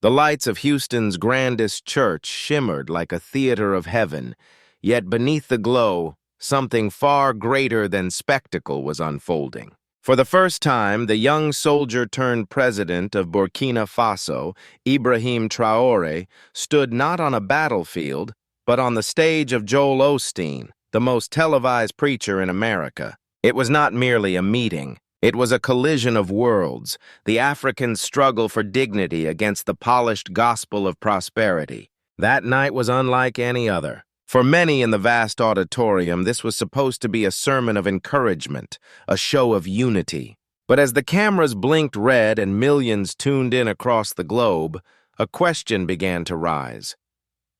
The lights of Houston's grandest church shimmered like a theater of heaven, yet beneath the glow, something far greater than spectacle was unfolding. For the first time, the young soldier-turned president of Burkina Faso, Ibrahim Traoré, stood not on a battlefield, but on the stage of Joel Osteen, the most televised preacher in America. It was not merely a meeting. It was a collision of worlds, the African's struggle for dignity against the polished gospel of prosperity. That night was unlike any other. For many in the vast auditorium, this was supposed to be a sermon of encouragement, a show of unity. But as the cameras blinked red and millions tuned in across the globe, a question began to rise.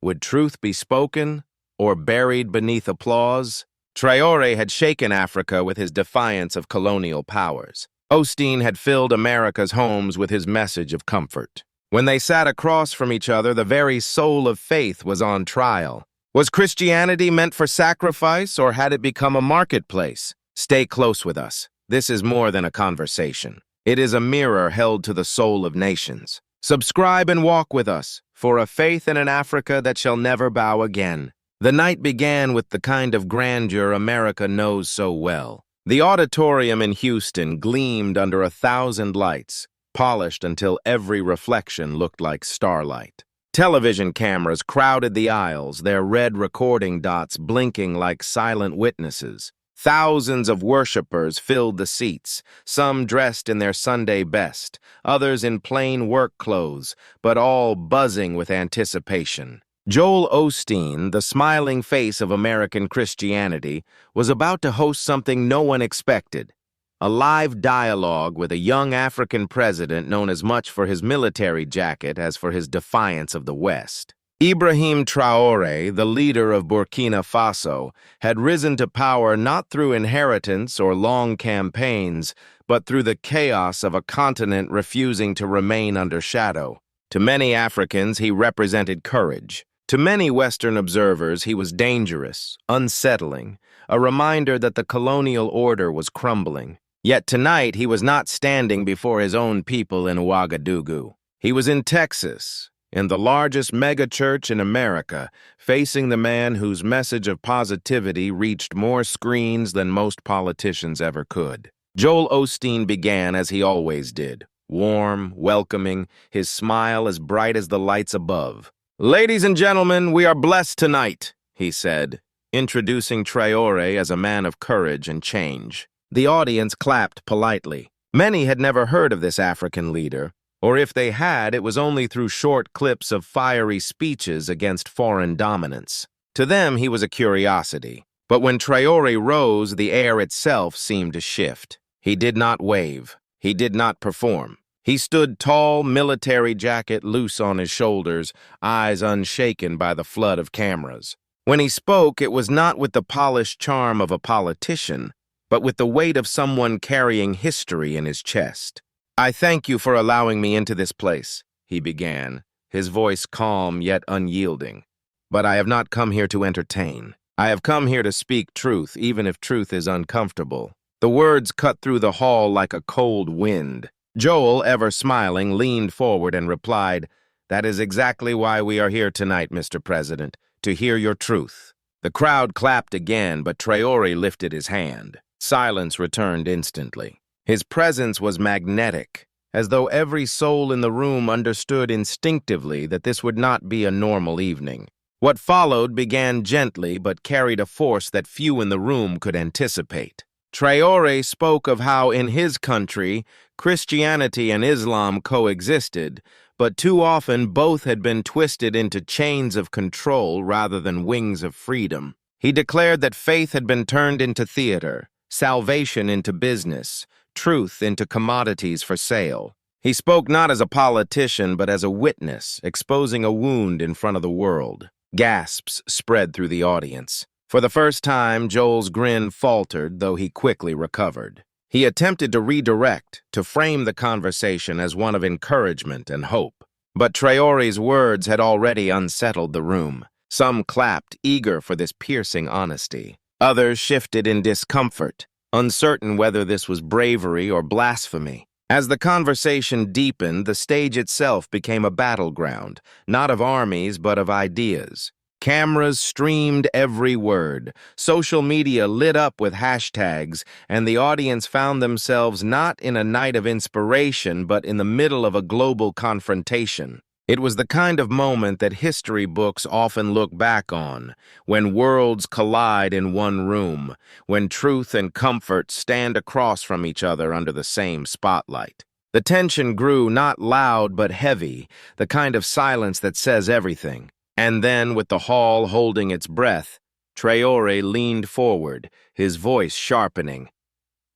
Would truth be spoken or buried beneath applause? Traore had shaken Africa with his defiance of colonial powers. Osteen had filled America's homes with his message of comfort. When they sat across from each other, the very soul of faith was on trial. Was Christianity meant for sacrifice, or had it become a marketplace? Stay close with us. This is more than a conversation. It is a mirror held to the soul of nations. Subscribe and walk with us, for a faith in an Africa that shall never bow again. The night began with the kind of grandeur America knows so well. The auditorium in Houston gleamed under 1,000 lights, polished until every reflection looked like starlight. Television cameras crowded the aisles, their red recording dots blinking like silent witnesses. Thousands of worshipers filled the seats, some dressed in their Sunday best, others in plain work clothes, but all buzzing with anticipation. Joel Osteen, the smiling face of American Christianity, was about to host something no one expected. A live dialogue with a young African president known as much for his military jacket as for his defiance of the West. Ibrahim Traoré, the leader of Burkina Faso, had risen to power not through inheritance or long campaigns, but through the chaos of a continent refusing to remain under shadow. To many Africans, he represented courage. To many Western observers, he was dangerous, unsettling, a reminder that the colonial order was crumbling. Yet tonight, he was not standing before his own people in Ouagadougou. He was in Texas, in the largest megachurch in America, facing the man whose message of positivity reached more screens than most politicians ever could. Joel Osteen began as he always did, warm, welcoming, his smile as bright as the lights above. "Ladies and gentlemen, we are blessed tonight," he said, introducing Traore as a man of courage and change. The audience clapped politely. Many had never heard of this African leader, or if they had, it was only through short clips of fiery speeches against foreign dominance. To them, he was a curiosity. But when Traore rose, the air itself seemed to shift. He did not wave. He did not perform. He stood tall, military jacket loose on his shoulders, eyes unshaken by the flood of cameras. When he spoke, it was not with the polished charm of a politician, but with the weight of someone carrying history in his chest. "I thank you for allowing me into this place," he began, his voice calm yet unyielding. "But I have not come here to entertain. I have come here to speak truth, even if truth is uncomfortable." The words cut through the hall like a cold wind. Joel, ever smiling, leaned forward and replied, "That is exactly why we are here tonight, Mr. President, to hear your truth." The crowd clapped again, but Traore lifted his hand. Silence returned instantly. His presence was magnetic, as though every soul in the room understood instinctively that this would not be a normal evening. What followed began gently but carried a force that few in the room could anticipate. Traore spoke of how in his country, Christianity and Islam coexisted, but too often both had been twisted into chains of control rather than wings of freedom. He declared that faith had been turned into theater, salvation into business, truth into commodities for sale. He spoke not as a politician, but as a witness, exposing a wound in front of the world. Gasps spread through the audience. For the first time, Joel's grin faltered, though he quickly recovered. He attempted to redirect, to frame the conversation as one of encouragement and hope. But Traore's words had already unsettled the room. Some clapped, eager for this piercing honesty. Others shifted in discomfort, uncertain whether this was bravery or blasphemy. As the conversation deepened, the stage itself became a battleground, not of armies, but of ideas. Cameras streamed every word, social media lit up with hashtags, and the audience found themselves not in a night of inspiration, but in the middle of a global confrontation. It was the kind of moment that history books often look back on, when worlds collide in one room, when truth and comfort stand across from each other under the same spotlight. The tension grew not loud but heavy, the kind of silence that says everything. And then, with the hall holding its breath, Traore leaned forward, his voice sharpening.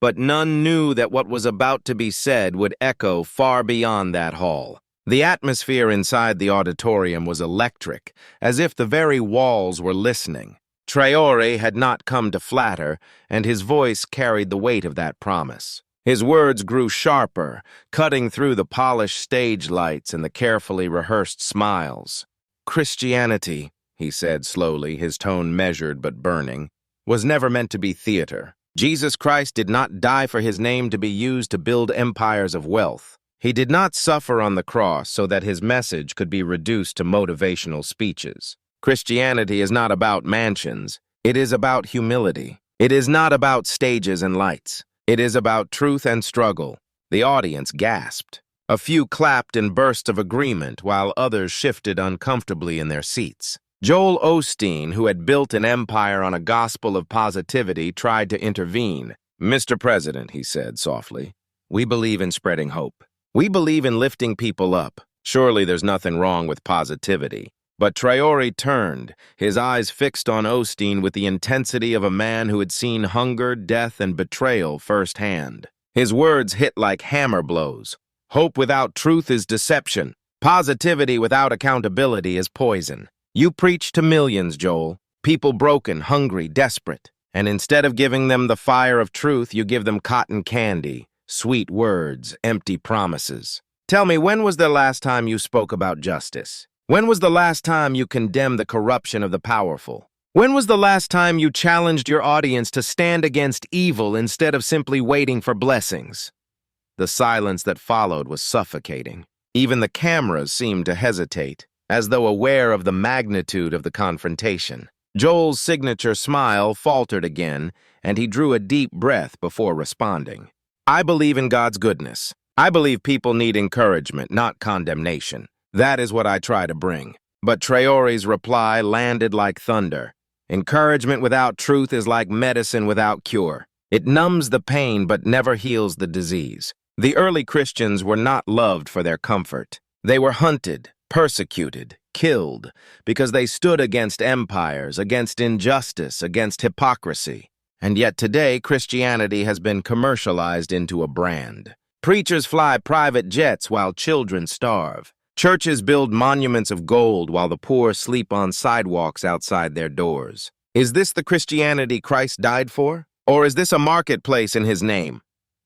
But none knew that what was about to be said would echo far beyond that hall. The atmosphere inside the auditorium was electric, as if the very walls were listening. Traore had not come to flatter, and his voice carried the weight of that promise. His words grew sharper, cutting through the polished stage lights and the carefully rehearsed smiles. Christianity, he said slowly, his tone measured but burning, was never meant to be theater. Jesus Christ did not die for his name to be used to build empires of wealth. He did not suffer on the cross so that his message could be reduced to motivational speeches. Christianity is not about mansions. It is about humility. It is not about stages and lights. It is about truth and struggle. The audience gasped. A few clapped in bursts of agreement, while others shifted uncomfortably in their seats. Joel Osteen, who had built an empire on a gospel of positivity, tried to intervene. "Mr. President," he said softly, "we believe in spreading hope. We believe in lifting people up. Surely there's nothing wrong with positivity." But Traore turned, his eyes fixed on Osteen with the intensity of a man who had seen hunger, death, and betrayal firsthand. His words hit like hammer blows. Hope without truth is deception. Positivity without accountability is poison. You preach to millions, Joel. People broken, hungry, desperate. And instead of giving them the fire of truth, you give them cotton candy. Sweet words, empty promises. Tell me, when was the last time you spoke about justice? When was the last time you condemned the corruption of the powerful? When was the last time you challenged your audience to stand against evil instead of simply waiting for blessings? The silence that followed was suffocating. Even the cameras seemed to hesitate, as though aware of the magnitude of the confrontation. Joel's signature smile faltered again, and he drew a deep breath before responding. "I believe in God's goodness. I believe people need encouragement, not condemnation. That is what I try to bring." But Traore's reply landed like thunder. "Encouragement without truth is like medicine without cure. It numbs the pain but never heals the disease." The early Christians were not loved for their comfort. They were hunted, persecuted, killed, because they stood against empires, against injustice, against hypocrisy. And yet today, Christianity has been commercialized into a brand. Preachers fly private jets while children starve. Churches build monuments of gold while the poor sleep on sidewalks outside their doors. Is this the Christianity Christ died for? Or is this a marketplace in his name?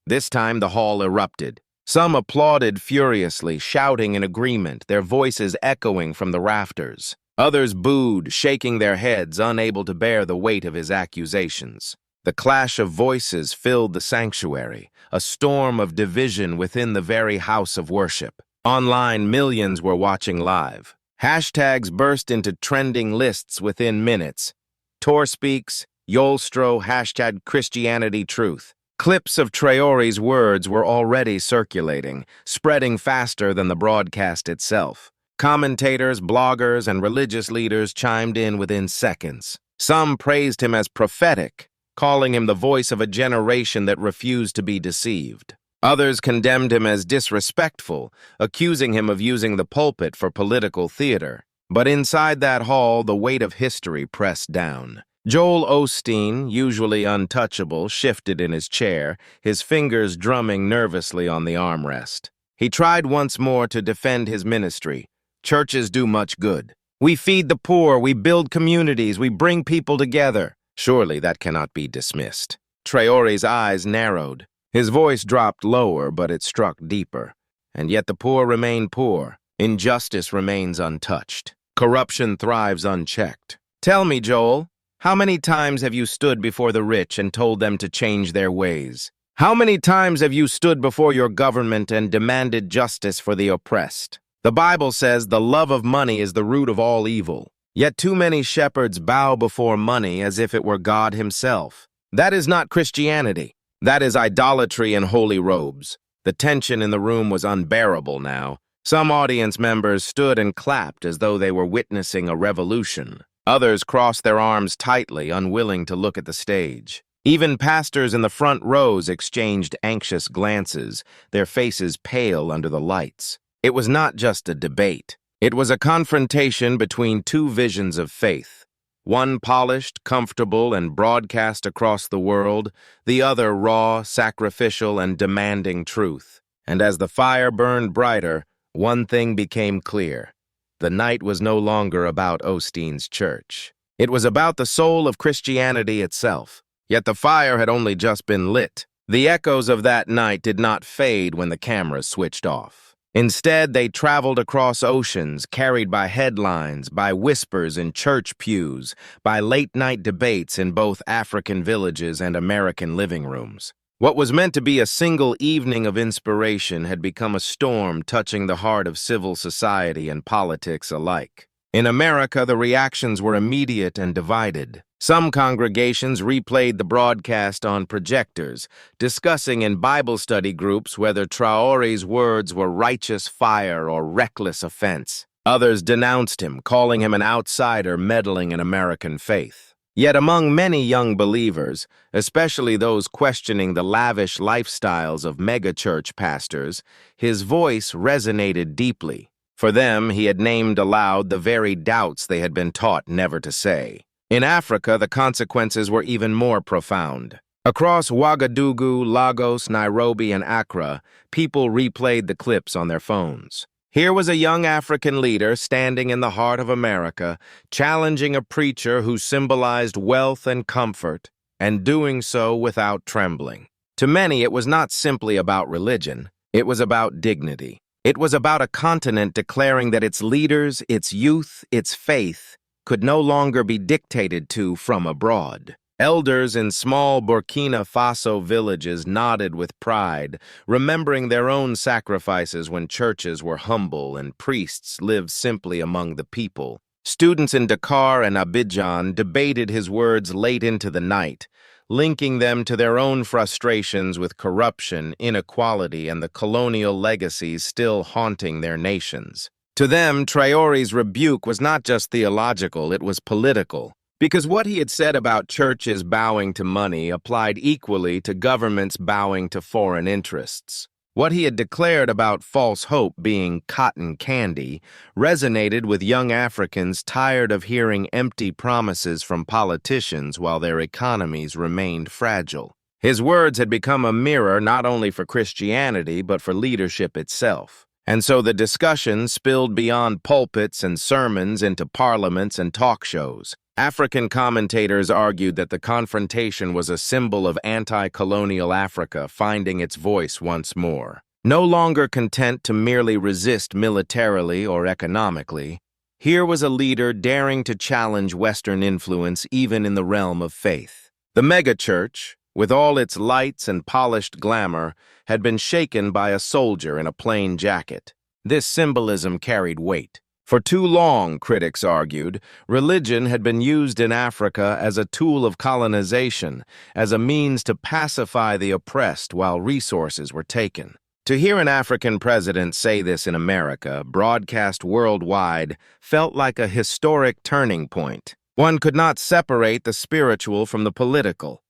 This time the hall erupted. Some applauded furiously, shouting in agreement, their voices echoing from the rafters. Others booed, shaking their heads, unable to bear the weight of his accusations. The clash of voices filled the sanctuary, a storm of division within the very house of worship. Online, millions were watching live. Hashtags burst into trending lists within minutes. Tor speaks, Yolstro, hashtag Christianity Truth. Clips of Traore's words were already circulating, spreading faster than the broadcast itself. Commentators, bloggers, and religious leaders chimed in within seconds. Some praised him as prophetic, calling him the voice of a generation that refused to be deceived. Others condemned him as disrespectful, accusing him of using the pulpit for political theater. But inside that hall, the weight of history pressed down. Joel Osteen, usually untouchable, shifted in his chair, his fingers drumming nervously on the armrest. He tried once more to defend his ministry. Churches do much good. We feed the poor, we build communities, we bring people together. Surely that cannot be dismissed. Traore's eyes narrowed. His voice dropped lower, but it struck deeper. And yet the poor remain poor. Injustice remains untouched. Corruption thrives unchecked. Tell me, Joel, how many times have you stood before the rich and told them to change their ways? How many times have you stood before your government and demanded justice for the oppressed? The Bible says the love of money is the root of all evil. Yet too many shepherds bow before money as if it were God himself. That is not Christianity. That is idolatry in holy robes. The tension in the room was unbearable now. Some audience members stood and clapped as though they were witnessing a revolution. Others crossed their arms tightly, unwilling to look at the stage. Even pastors in the front rows exchanged anxious glances, their faces pale under the lights. It was not just a debate. It was a confrontation between two visions of faith. One polished, comfortable, and broadcast across the world, the other raw, sacrificial, and demanding truth. And as the fire burned brighter, one thing became clear. The night was no longer about Osteen's church. It was about the soul of Christianity itself. Yet the fire had only just been lit. The echoes of that night did not fade when the cameras switched off. Instead, they traveled across oceans, carried by headlines, by whispers in church pews, by late-night debates in both African villages and American living rooms. What was meant to be a single evening of inspiration had become a storm touching the heart of civil society and politics alike. In America, the reactions were immediate and divided. Some congregations replayed the broadcast on projectors, discussing in Bible study groups whether Traore's words were righteous fire or reckless offense. Others denounced him, calling him an outsider meddling in American faith. Yet among many young believers, especially those questioning the lavish lifestyles of megachurch pastors, his voice resonated deeply. For them, he had named aloud the very doubts they had been taught never to say. In Africa, the consequences were even more profound. Across Ouagadougou, Lagos, Nairobi, and Accra, people replayed the clips on their phones. Here was a young African leader standing in the heart of America, challenging a preacher who symbolized wealth and comfort, and doing so without trembling. To many, it was not simply about religion. It was about dignity. It was about a continent declaring that its leaders, its youth, its faith could no longer be dictated to from abroad. Elders in small Burkina Faso villages nodded with pride, remembering their own sacrifices when churches were humble and priests lived simply among the people. Students in Dakar and Abidjan debated his words late into the night, linking them to their own frustrations with corruption, inequality, and the colonial legacies still haunting their nations. To them, Traore's rebuke was not just theological, it was political. Because what he had said about churches bowing to money applied equally to governments bowing to foreign interests. What he had declared about false hope being cotton candy resonated with young Africans tired of hearing empty promises from politicians while their economies remained fragile. His words had become a mirror not only for Christianity but for leadership itself. And so the discussion spilled beyond pulpits and sermons into parliaments and talk shows. African commentators argued that the confrontation was a symbol of anti-colonial Africa finding its voice once more. No longer content to merely resist militarily or economically, here was a leader daring to challenge Western influence even in the realm of faith. The megachurch, with all its lights and polished glamour, had been shaken by a soldier in a plain jacket. This symbolism carried weight. For too long, critics argued, religion had been used in Africa as a tool of colonization, as a means to pacify the oppressed while resources were taken. To hear an African president say this in America, broadcast worldwide, felt like a historic turning point. One could not separate the spiritual from the political.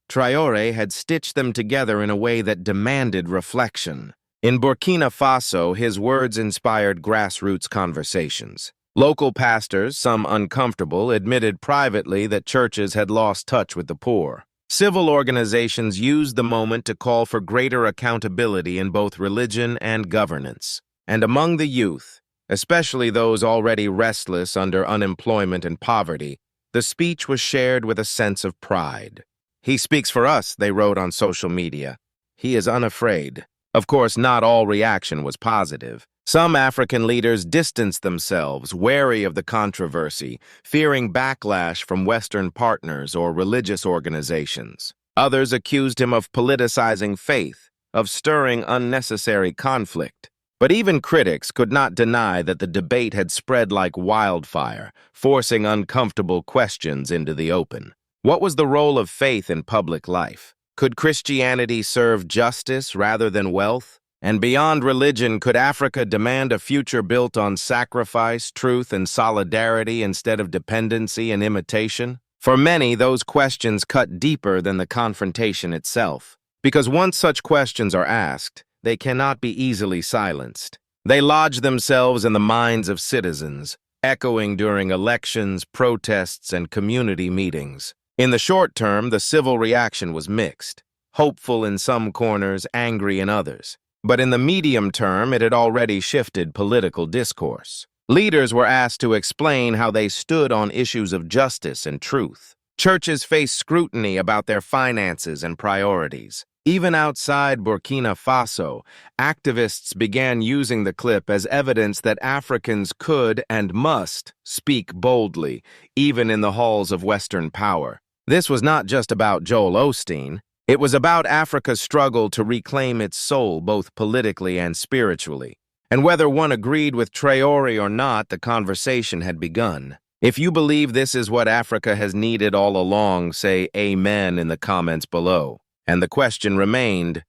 Traore had stitched them together in a way that demanded reflection. In Burkina Faso, his words inspired grassroots conversations. Local pastors, some uncomfortable, admitted privately that churches had lost touch with the poor. Civil organizations used the moment to call for greater accountability in both religion and governance. And among the youth, especially those already restless under unemployment and poverty, the speech was shared with a sense of pride. "He speaks for us," they wrote on social media. "He is unafraid." Of course, not all reaction was positive. Some African leaders distanced themselves, wary of the controversy, fearing backlash from Western partners or religious organizations. Others accused him of politicizing faith, of stirring unnecessary conflict. But even critics could not deny that the debate had spread like wildfire, forcing uncomfortable questions into the open. What was the role of faith in public life? Could Christianity serve justice rather than wealth? And beyond religion, could Africa demand a future built on sacrifice, truth, and solidarity instead of dependency and imitation? For many, those questions cut deeper than the confrontation itself. Because once such questions are asked, they cannot be easily silenced. They lodge themselves in the minds of citizens, echoing during elections, protests, and community meetings. In the short term, the civil reaction was mixed, hopeful in some corners, angry in others. But in the medium term, it had already shifted political discourse. Leaders were asked to explain how they stood on issues of justice and truth. Churches faced scrutiny about their finances and priorities. Even outside Burkina Faso, activists began using the clip as evidence that Africans could and must speak boldly, even in the halls of Western power. This was not just about Joel Osteen. It was about Africa's struggle to reclaim its soul both politically and spiritually. And whether one agreed with Traore or not, the conversation had begun. If you believe this is what Africa has needed all along, say amen in the comments below. And the question remained,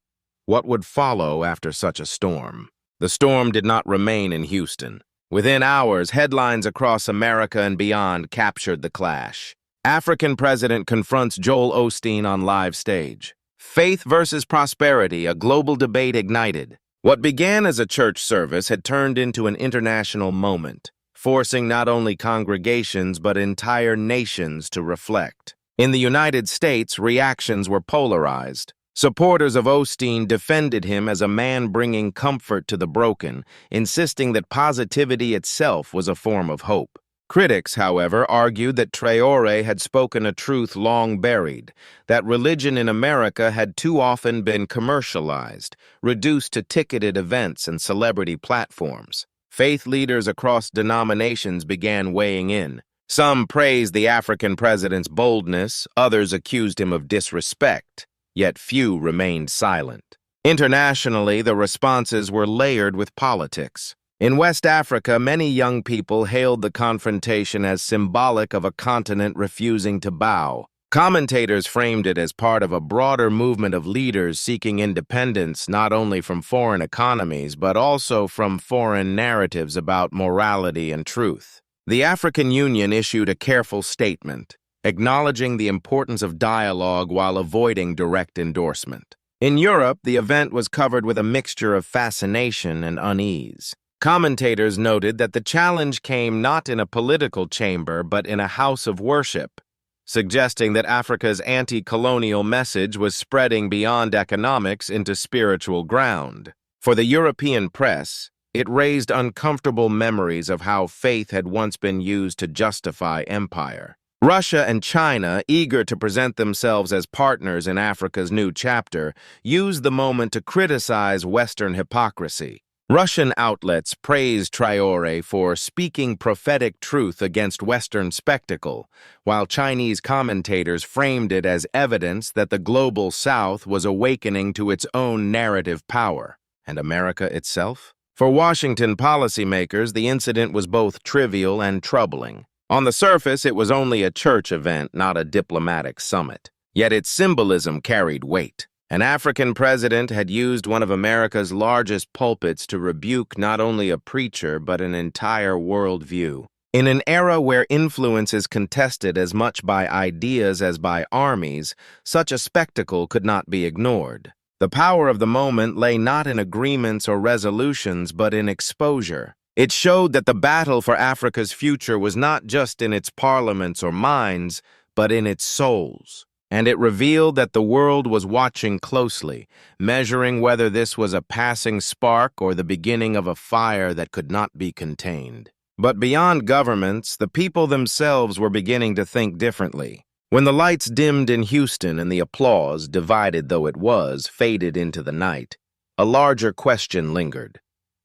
what would follow after such a storm? The storm did not remain in Houston. Within hours, headlines across America and beyond captured the clash. African president confronts Joel Osteen on live stage. Faith versus prosperity, a global debate ignited. What began as a church service had turned into an international moment, forcing not only congregations but entire nations to reflect. In the United States, reactions were polarized. Supporters of Osteen defended him as a man bringing comfort to the broken, insisting that positivity itself was a form of hope. Critics, however, argued that Traore had spoken a truth long buried, that religion in America had too often been commercialized, reduced to ticketed events and celebrity platforms. Faith leaders across denominations began weighing in. Some praised the African president's boldness, others accused him of disrespect, yet few remained silent. Internationally, the responses were layered with politics. In West Africa, many young people hailed the confrontation as symbolic of a continent refusing to bow. Commentators framed it as part of a broader movement of leaders seeking independence not only from foreign economies but also from foreign narratives about morality and truth. The African Union issued a careful statement, acknowledging the importance of dialogue while avoiding direct endorsement. In Europe, the event was covered with a mixture of fascination and unease. Commentators noted that the challenge came not in a political chamber but in a house of worship, suggesting that Africa's anti-colonial message was spreading beyond economics into spiritual ground. For the European press, it raised uncomfortable memories of how faith had once been used to justify empire. Russia and China, eager to present themselves as partners in Africa's new chapter, used the moment to criticize Western hypocrisy. Russian outlets praised Traore for speaking prophetic truth against Western spectacle, while Chinese commentators framed it as evidence that the global South was awakening to its own narrative power. And America itself? For Washington policymakers, the incident was both trivial and troubling. On the surface, it was only a church event, not a diplomatic summit. Yet its symbolism carried weight. An African president had used one of America's largest pulpits to rebuke not only a preacher but an entire worldview. In an era where influence is contested as much by ideas as by armies, such a spectacle could not be ignored. The power of the moment lay not in agreements or resolutions but in exposure. It showed that the battle for Africa's future was not just in its parliaments or minds, but in its souls. And it revealed that the world was watching closely, measuring whether this was a passing spark or the beginning of a fire that could not be contained. But beyond governments, the people themselves were beginning to think differently. When the lights dimmed in Houston and the applause, divided though it was, faded into the night, a larger question lingered.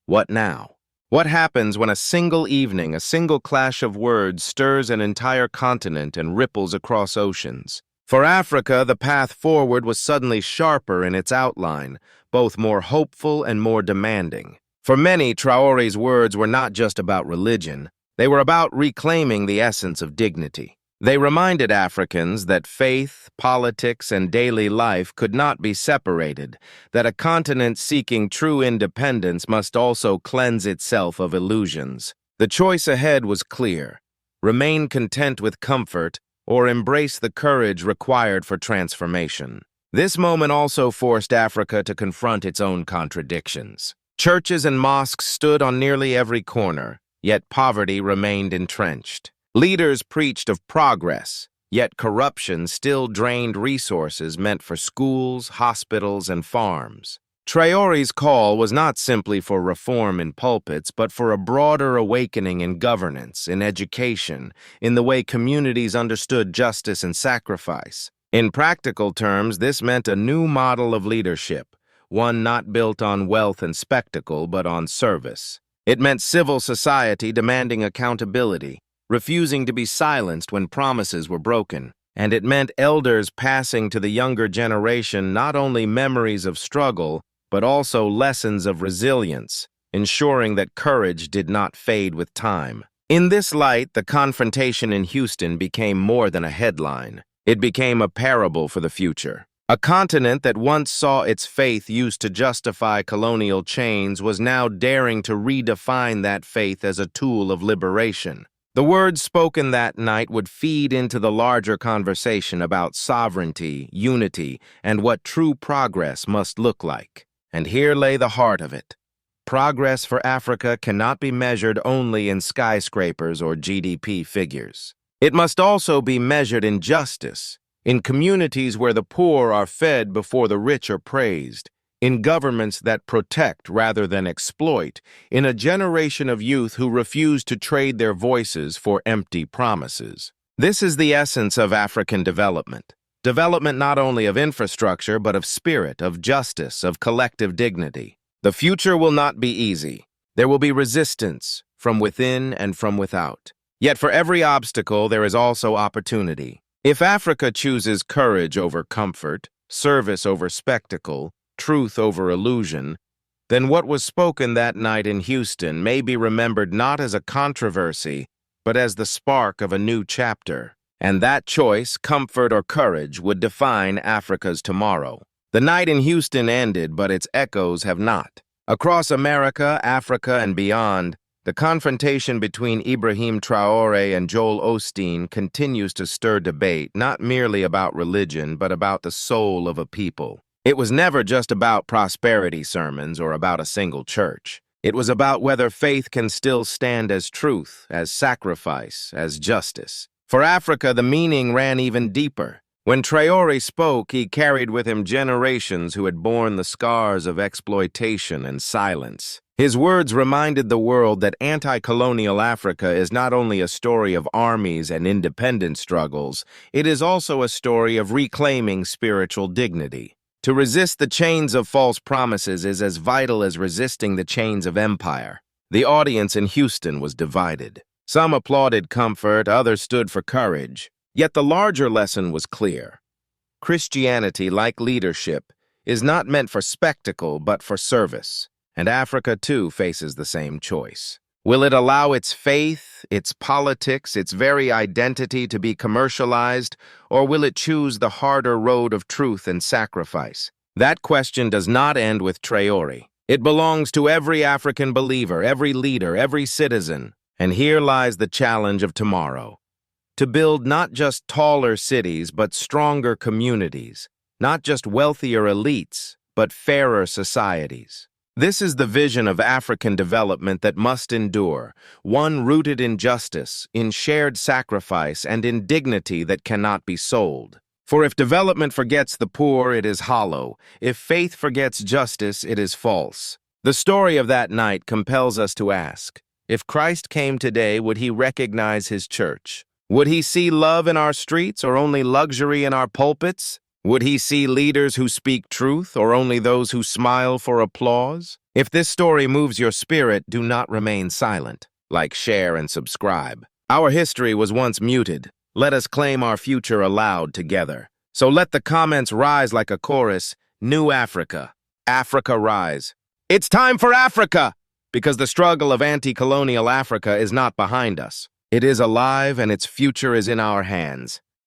What now? What happens when a single evening, a single clash of words stirs an entire continent and ripples across oceans? For Africa, the path forward was suddenly sharper in its outline, both more hopeful and more demanding. For many, Traore's words were not just about religion, they were about reclaiming the essence of dignity. They reminded Africans that faith, politics, and daily life could not be separated, that a continent seeking true independence must also cleanse itself of illusions. The choice ahead was clear: remain content with comfort or embrace the courage required for transformation. This moment also forced Africa to confront its own contradictions. Churches and mosques stood on nearly every corner, yet poverty remained entrenched. Leaders preached of progress, yet corruption still drained resources meant for schools, hospitals, and farms. Traore's call was not simply for reform in pulpits, but for a broader awakening in governance, in education, in the way communities understood justice and sacrifice. In practical terms, this meant a new model of leadership, one not built on wealth and spectacle, but on service. It meant civil society demanding accountability, refusing to be silenced when promises were broken. And it meant elders passing to the younger generation not only memories of struggle, but also lessons of resilience, ensuring that courage did not fade with time. In this light, the confrontation in Houston became more than a headline. It became a parable for the future. A continent that once saw its faith used to justify colonial chains was now daring to redefine that faith as a tool of liberation. The words spoken that night would feed into the larger conversation about sovereignty, unity, and what true progress must look like. And here lay the heart of it. Progress for Africa cannot be measured only in skyscrapers or GDP figures. It must also be measured in justice, in communities where the poor are fed before the rich are praised, in governments that protect rather than exploit, in a generation of youth who refuse to trade their voices for empty promises. This is the essence of African development. Development not only of infrastructure, but of spirit, of justice, of collective dignity. The future will not be easy. There will be resistance from within and from without. Yet for every obstacle, there is also opportunity. If Africa chooses courage over comfort, service over spectacle, truth over illusion, then what was spoken that night in Houston may be remembered not as a controversy, but as the spark of a new chapter. And that choice, comfort or courage, would define Africa's tomorrow. The night in Houston ended, but its echoes have not. Across America, Africa, and beyond, the confrontation between Ibrahim Traoré and Joel Osteen continues to stir debate, not merely about religion, but about the soul of a people. It was never just about prosperity sermons or about a single church. It was about whether faith can still stand as truth, as sacrifice, as justice. For Africa, the meaning ran even deeper. When Traoré spoke, he carried with him generations who had borne the scars of exploitation and silence. His words reminded the world that anti-colonial Africa is not only a story of armies and independence struggles, it is also a story of reclaiming spiritual dignity. To resist the chains of false promises is as vital as resisting the chains of empire. The audience in Houston was divided. Some applauded comfort, others stood for courage. Yet the larger lesson was clear. Christianity, like leadership, is not meant for spectacle but for service. And Africa, too, faces the same choice. Will it allow its faith, its politics, its very identity to be commercialized, or will it choose the harder road of truth and sacrifice? That question does not end with Traoré. It belongs to every African believer, every leader, every citizen. And here lies the challenge of tomorrow. To build not just taller cities, but stronger communities. Not just wealthier elites, but fairer societies. This is the vision of African development that must endure, one rooted in justice, in shared sacrifice, and in dignity that cannot be sold. For if development forgets the poor, it is hollow. If faith forgets justice, it is false. The story of that night compels us to ask, if Christ came today, would he recognize his church? Would he see love in our streets or only luxury in our pulpits? Would he see leaders who speak truth or only those who smile for applause? If this story moves your spirit, do not remain silent. Like, share, and subscribe. Our history was once muted. Let us claim our future aloud together. So let the comments rise like a chorus. New Africa. Africa rise. It's time for Africa! Because the struggle of anti-colonial Africa is not behind us. It is alive and its future is in our hands.